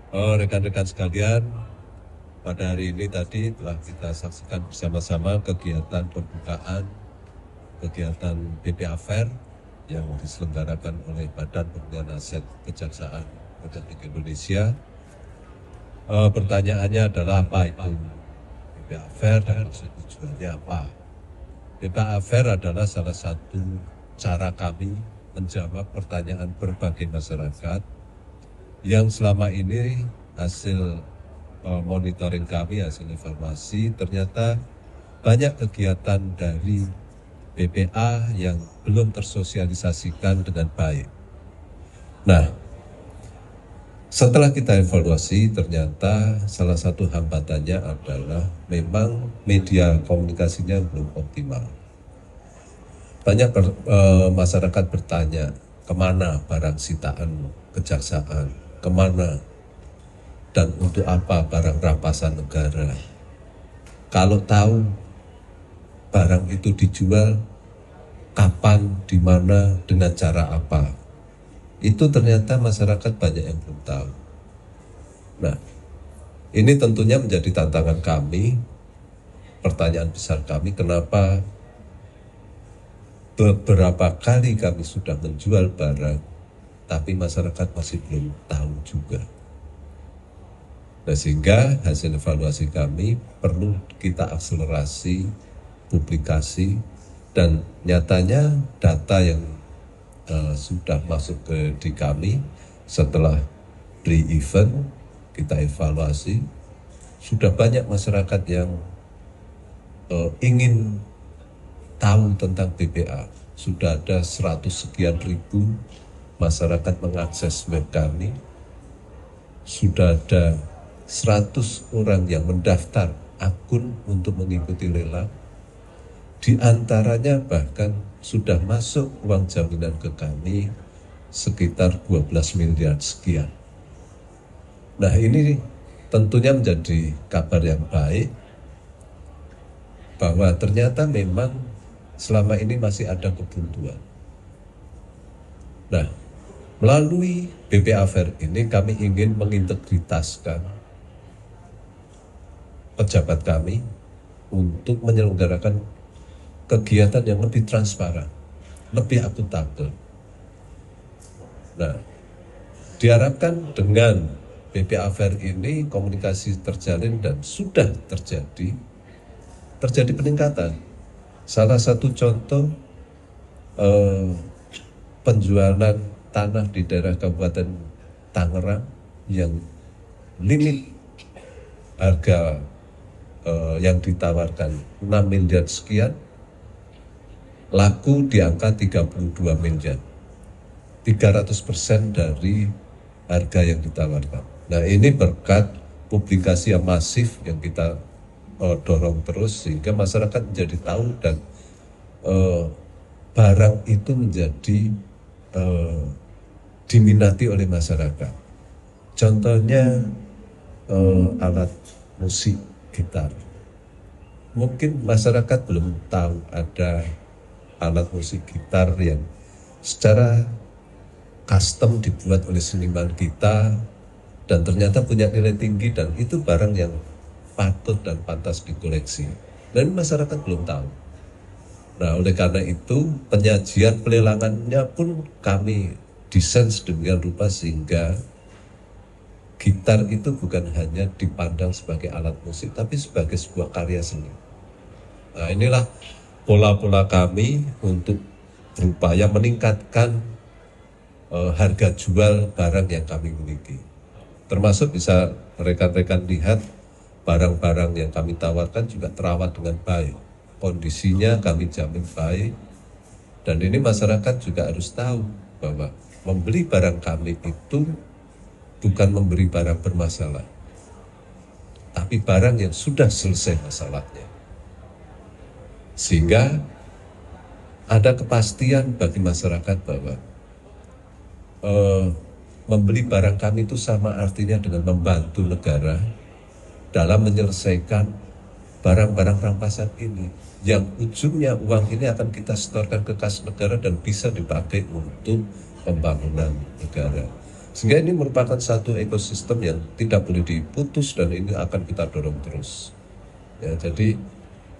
Rekan-rekan sekalian, pada hari ini tadi telah kita saksikan bersama-sama kegiatan pembukaan kegiatan BPA Fair yang diselenggarakan oleh Badan Pembinaan Aset Kejaksaan Republik Indonesia. Pertanyaannya adalah apa itu BPA Fair dan maksud tujuannya apa? BPA Fair adalah salah satu cara kami menjawab pertanyaan berbagai masyarakat yang selama ini hasil monitoring kami, hasil evaluasi, ternyata banyak kegiatan dari BPA yang belum tersosialisasikan dengan baik. Nah, setelah kita evaluasi, ternyata salah satu hambatannya adalah memang media komunikasinya belum optimal. Banyak masyarakat bertanya, kemana barang sitaan kejaksaan, kemana dan untuk apa barang rampasan negara. Kalau tahu barang itu dijual, kapan, di mana, dengan cara apa. Itu ternyata masyarakat banyak yang belum tahu. Nah, ini tentunya menjadi tantangan kami, pertanyaan besar kami, kenapa beberapa kali kami sudah menjual barang, tapi masyarakat masih belum tahu juga. Nah, sehingga hasil evaluasi kami perlu kita akselerasi publikasi, dan nyatanya data yang sudah masuk di kami setelah pre-event kita evaluasi, sudah banyak masyarakat yang ingin tahu tentang BPA. Sudah ada 100 sekian ribu masyarakat mengakses web kami, sudah ada 100 orang yang mendaftar akun untuk mengikuti lelang. Di antaranya bahkan sudah masuk uang jaminan ke kami sekitar 12 miliar sekian. Nah, ini tentunya menjadi kabar yang baik bahwa ternyata memang selama ini masih ada kebuntuan. Nah, melalui BPA Fair ini kami ingin mengintegritaskan pejabat kami untuk menyelenggarakan kegiatan yang lebih transparan, lebih akuntabel. Nah, diharapkan dengan BPA Fair ini komunikasi terjalin dan sudah terjadi peningkatan. Salah satu contoh penjualan tanah di daerah Kabupaten Tangerang yang limit harga yang ditawarkan 6 miliar sekian, laku di angka 32 miliar, 300% dari harga yang ditawarkan. Nah, ini berkat publikasi yang masif yang kita dorong terus sehingga masyarakat menjadi tahu dan barang itu menjadi diminati oleh masyarakat. Contohnya alat musik gitar. Mungkin masyarakat belum tahu ada alat musik gitar yang secara custom dibuat oleh seniman kita dan ternyata punya nilai tinggi dan itu barang yang patut dan pantas dikoleksi. Dan masyarakat belum tahu. Nah, oleh karena itu penyajian pelelangannya pun kami desain sedemikian rupa sehingga gitar itu bukan hanya dipandang sebagai alat musik, tapi sebagai sebuah karya seni. Nah, inilah pola-pola kami untuk berupaya meningkatkan harga jual barang yang kami miliki. Termasuk bisa rekan-rekan lihat barang-barang yang kami tawarkan juga terawat dengan baik. Kondisinya kami jamin baik. Dan ini masyarakat juga harus tahu bahwa membeli barang kami itu bukan memberi barang bermasalah, tapi barang yang sudah selesai masalahnya. Sehingga ada kepastian bagi masyarakat bahwa membeli barang kami itu sama artinya dengan membantu negara dalam menyelesaikan barang-barang rampasan ini. Yang ujungnya uang ini akan kita setorkan ke kas negara dan bisa dipakai untuk pembangunan negara. Sehingga ini merupakan satu ekosistem yang tidak boleh diputus dan ini akan kita dorong terus. Ya, jadi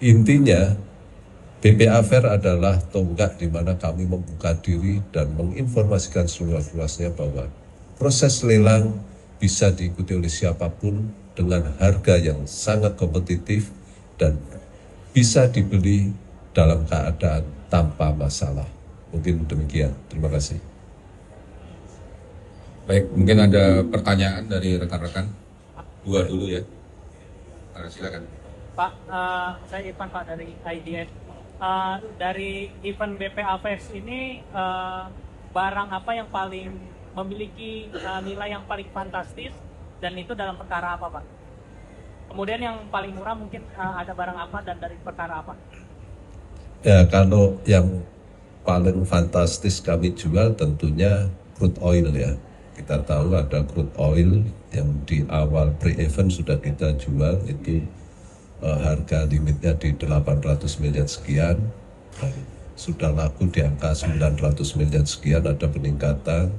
intinya BPA Fair adalah tonggak di mana kami membuka diri dan menginformasikan seluas-luasnya bahwa proses lelang bisa diikuti oleh siapapun dengan harga yang sangat kompetitif dan bisa dibeli dalam keadaan tanpa masalah. Mungkin demikian. Terima kasih. Baik, mungkin ada pertanyaan dari rekan-rekan. Dua dulu ya. Silakan. Pak, saya Ivan Pak dari IDS. Dari event BPA Fest ini barang apa yang paling memiliki nilai yang paling fantastis dan itu dalam perkara apa Pak? Kemudian yang paling murah mungkin ada barang apa dan dari perkara apa? Ya, kalau yang paling fantastis kami jual tentunya crude oil ya. Kita tahu ada crude oil yang di awal pre-event sudah kita jual itu harga limitnya di 800 miliar sekian, dan sudah laku di angka 900 miliar sekian, ada peningkatan.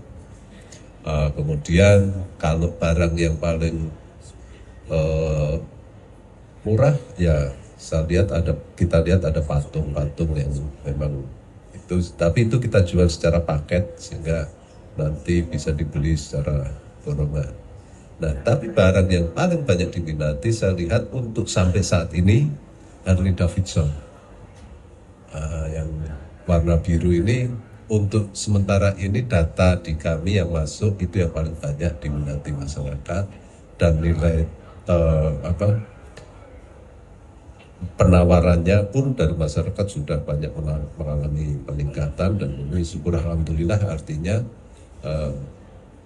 Kemudian kalau barang yang paling murah ya kita lihat ada patung-patung yang memang itu, tapi itu kita jual secara paket sehingga nanti bisa dibeli secara borongan. Nah, tapi barang yang paling banyak diminati saya lihat untuk sampai saat ini Harley Davidson yang warna biru ini, untuk sementara ini data di kami yang masuk itu yang paling banyak diminati masyarakat dan nilai penawarannya pun dari masyarakat sudah banyak mengalami peningkatan dan ini syukur alhamdulillah, artinya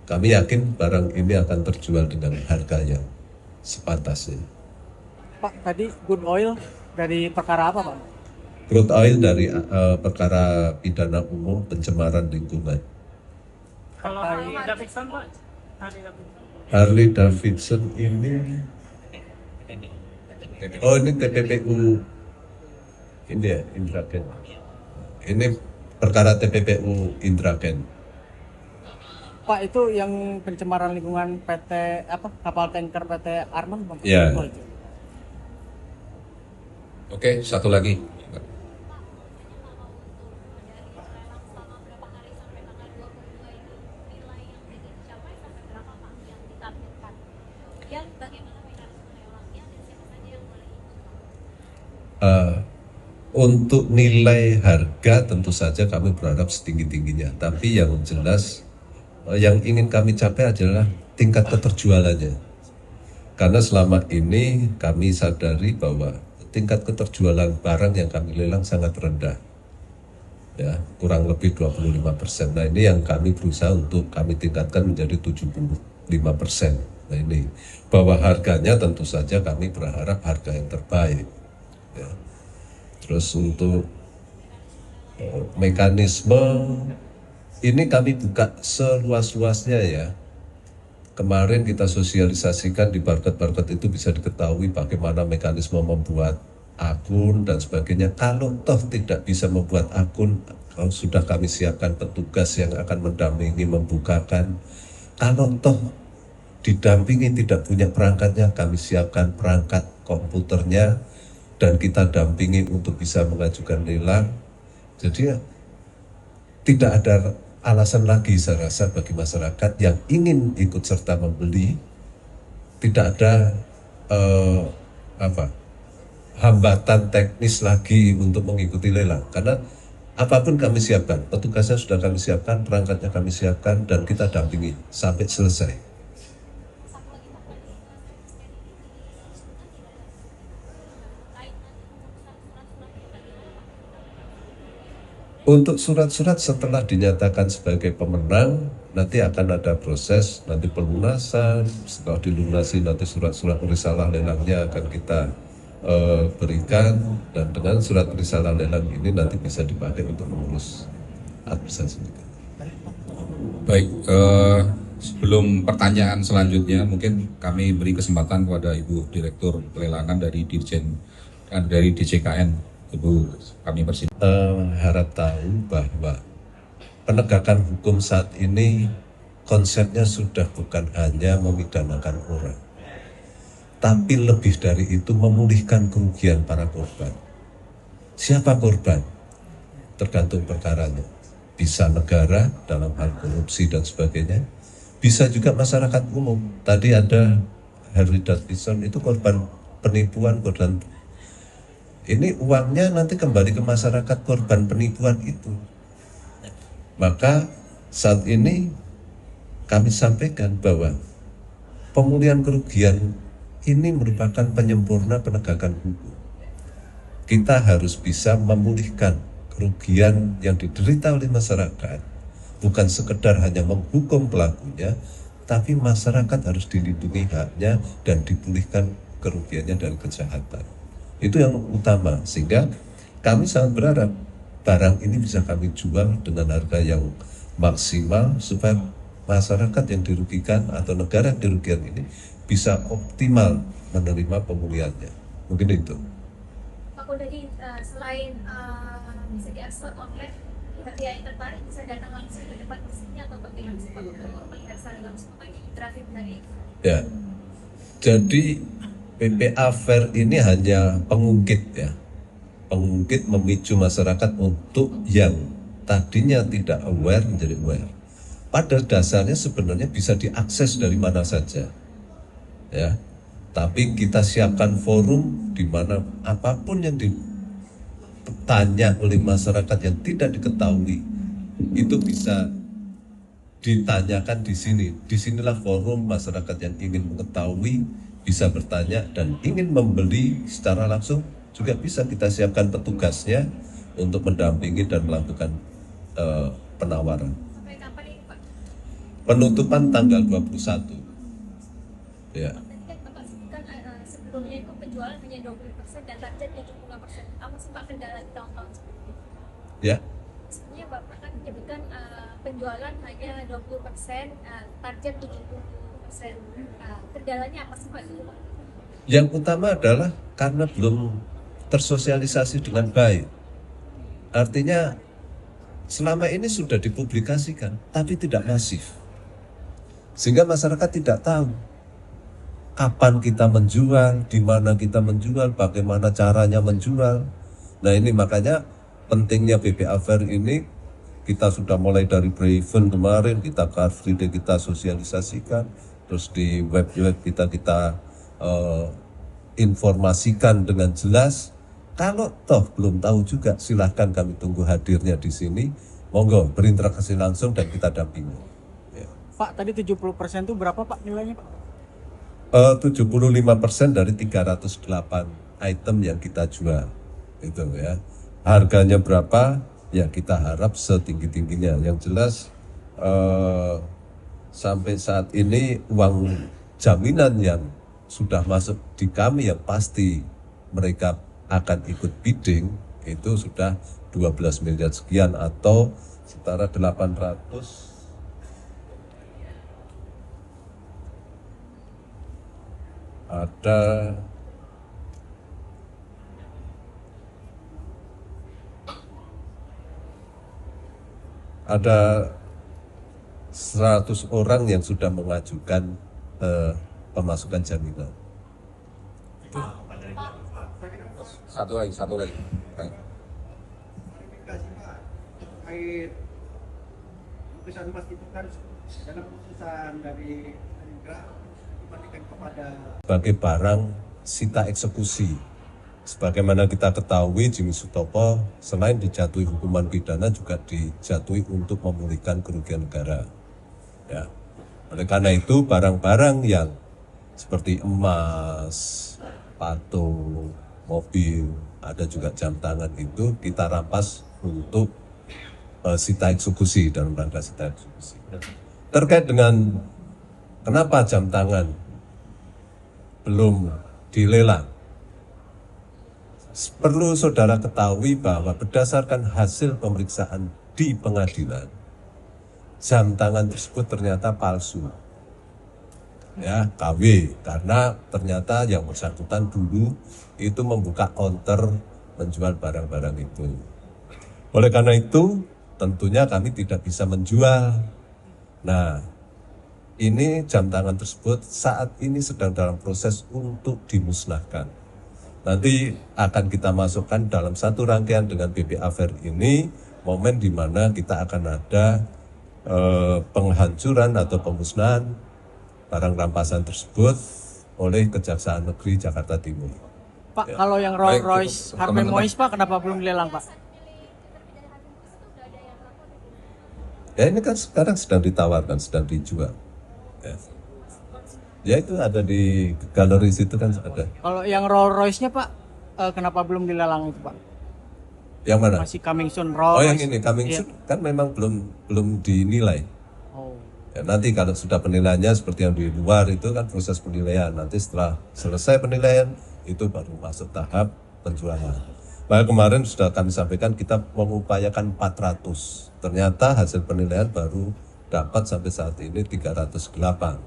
kami yakin barang ini akan terjual dengan harga yang sepantasnya. Pak, tadi good oil dari perkara apa Pak? Crude oil dari perkara pidana umum pencemaran lingkungan. Kalau Harley Davidson Pak? Harley Davidson ini, oh ini TPPU ini ya, Indraken. Ini perkara TPPU Indraken. Pak, itu yang pencemaran lingkungan PT kapal tanker PT Arman Bang? Ya. Oke, satu lagi. Untuk nilai harga tentu saja kami berharap setinggi-tingginya, tapi yang jelas yang ingin kami capai adalah tingkat keterjualannya. Karena selama ini kami sadari bahwa tingkat keterjualan barang yang kami lelang sangat rendah. Ya, kurang lebih 25%. Nah, ini yang kami berusaha untuk kami tingkatkan menjadi 75%. Nah, ini bahwa harganya tentu saja kami berharap harga yang terbaik. Ya. Terus untuk mekanisme ini kami buka seluas-luasnya ya. Kemarin kita sosialisasikan di barcode-barcode itu bisa diketahui bagaimana mekanisme membuat akun dan sebagainya. Kalau toh tidak bisa membuat akun, kalau sudah kami siapkan petugas yang akan mendampingi membukakan. Kalau toh didampingi tidak punya perangkatnya, kami siapkan perangkat komputernya dan kita dampingi untuk bisa mengajukan lelang. Jadi tidak ada alasan lagi saya rasa bagi masyarakat yang ingin ikut serta membeli, tidak ada hambatan teknis lagi untuk mengikuti lelang, karena apapun kami siapkan, petugasnya sudah kami siapkan, perangkatnya kami siapkan dan kita dampingi sampai selesai. Untuk surat-surat setelah dinyatakan sebagai pemenang, nanti akan ada proses, nanti pelunasan, setelah dilunasi nanti surat-surat risalah lelangnya akan kita berikan, dan dengan surat risalah lelang ini nanti bisa dipakai untuk mengurus administrasi. Baik, sebelum pertanyaan selanjutnya, mungkin kami beri kesempatan kepada Ibu Direktur Pelelangan dari Dirjen dari DJKN. Ibu, kami harap tahu bahwa penegakan hukum saat ini konsepnya sudah bukan hanya memidanakan orang, tapi lebih dari itu memulihkan kerugian para korban. Siapa korban? Tergantung perkaranya. Bisa negara dalam hal korupsi dan sebagainya, bisa juga masyarakat umum. Tadi ada Harley Davidson, itu korban penipuan, korban. Ini uangnya nanti kembali ke masyarakat korban penipuan itu. Maka saat ini kami sampaikan bahwa pemulihan kerugian ini merupakan penyempurna penegakan hukum. Kita harus bisa memulihkan kerugian yang diderita oleh masyarakat, bukan sekedar hanya menghukum pelakunya, tapi masyarakat harus dilindungi haknya dan dipulihkan kerugiannya dari kejahatan. Itu yang utama, sehingga kami sangat berharap barang ini bisa kami jual dengan harga yang maksimal supaya masyarakat yang dirugikan atau negara yang dirugikan ini bisa optimal menerima pemulihannya. Mungkin itu. Pak Kuldadi, selain bisa diakses online, pihak yang tertarik bisa datang langsung ke tempat persisnya atau bagaimana sih Pak untuk pemeriksaan langsung lagi terakhir dari? Ya, jadi PPA Fair ini hanya pengungkit ya, pengungkit memicu masyarakat untuk yang tadinya tidak aware menjadi aware. Pada dasarnya sebenarnya bisa diakses dari mana saja, ya. Tapi kita siapkan forum di mana apapun yang ditanya oleh masyarakat yang tidak diketahui itu bisa ditanyakan di sini. Disinilah forum masyarakat yang ingin mengetahui bisa bertanya dan ingin membeli secara langsung juga bisa kita siapkan petugasnya untuk mendampingi dan melakukan penawaran. Sampai kapan ini Pak? Penutupan tanggal 21. Ya. Tadi kan Bapak sebutkan sebelumnya itu penjualan hanya 20% dan target 75%. Apa sih Pak kendala di tahun-tahun sebelumnya? Ya. Sebenarnya Bapak kan menyebutkan penjualan hanya 20%, target 70%. Kendalanya apa sih Pak? Yang utama adalah karena belum tersosialisasi dengan baik. Artinya selama ini sudah dipublikasikan, tapi tidak masif. Sehingga masyarakat tidak tahu kapan kita menjual, di mana kita menjual, bagaimana caranya menjual. Nah ini makanya pentingnya BPA Fair ini, kita sudah mulai dari pre-event kemarin, kita Car Free Day kita sosialisasikan, terus di web kita informasikan dengan jelas. Kalau toh belum tahu juga, silahkan kami tunggu hadirnya di sini. Monggo berinteraksi langsung dan kita dampingi. Ya. Pak, tadi 70% itu berapa Pak nilainya Pak? 75% dari 308 item yang kita jual. Itu ya. Harganya berapa? Ya kita harap setinggi-tingginya. Yang jelas sampai saat ini uang jaminan yang sudah masuk di kami yang pasti mereka akan ikut bidding itu sudah 12 miliar sekian atau setara 800 ada 100 orang yang sudah mengajukan pemasukan jaminan. Satu lagi. Terkait putusan Mas itu kan dalam putusan dari Handra dibandingkan kepada sebagai barang sita eksekusi. Sebagaimana kita ketahui, Jimmy Sutopo selain dijatuhi hukuman pidana juga dijatuhi untuk memulihkan kerugian negara. Ya. Oleh karena itu barang-barang yang seperti emas, patung, mobil, ada juga jam tangan itu kita rampas untuk sita eksekusi dalam rangka sita eksekusi. Terkait dengan kenapa jam tangan belum dilelang, perlu saudara ketahui bahwa berdasarkan hasil pemeriksaan di pengadilan, jam tangan tersebut ternyata palsu. Ya, KW, karena ternyata yang bersangkutan dulu itu membuka counter menjual barang-barang itu. Oleh karena itu, tentunya kami tidak bisa menjual. Nah, ini jam tangan tersebut saat ini sedang dalam proses untuk dimusnahkan. Nanti akan kita masukkan dalam satu rangkaian dengan BPA Fair ini, momen di mana kita akan ada penghancuran atau pemusnahan barang rampasan tersebut oleh Kejaksaan Negeri Jakarta Timur. Pak, Ya. kalau yang Rolls Baik, Royce Harvey teman-teman. Mois Pak, kenapa belum dilelang Pak? Ya ini kan sekarang sedang ditawarkan, sedang dijual. Ya itu ada di galeri situ kan ada. Kalau yang Rolls Royce-nya Pak, kenapa belum dilelang itu Pak? Yang mana? Masih coming soon Rolls Oh yang Royce. ini coming Iya. soon kan memang belum dinilai. Oh. Ya, nanti kalau sudah penilaiannya seperti yang di luar itu kan proses penilaian. Nanti setelah selesai penilaian itu baru masuk tahap penjualan. Bahkan kemarin sudah kami sampaikan kita mengupayakan 400. Ternyata hasil penilaian baru dapat sampai saat ini 308.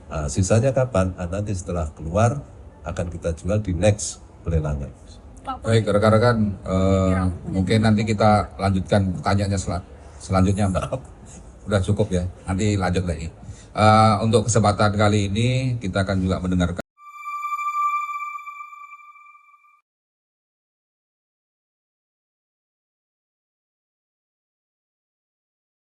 Nah, sisanya kapan? Ah, nanti setelah keluar akan kita jual di next pelelangan. Baik, rekan-rekan, mungkin nanti kita lanjutkan pertanyaannya selanjutnya, Mbak. Udah cukup ya, nanti lanjut lagi. Untuk kesempatan kali ini kita akan juga mendengarkan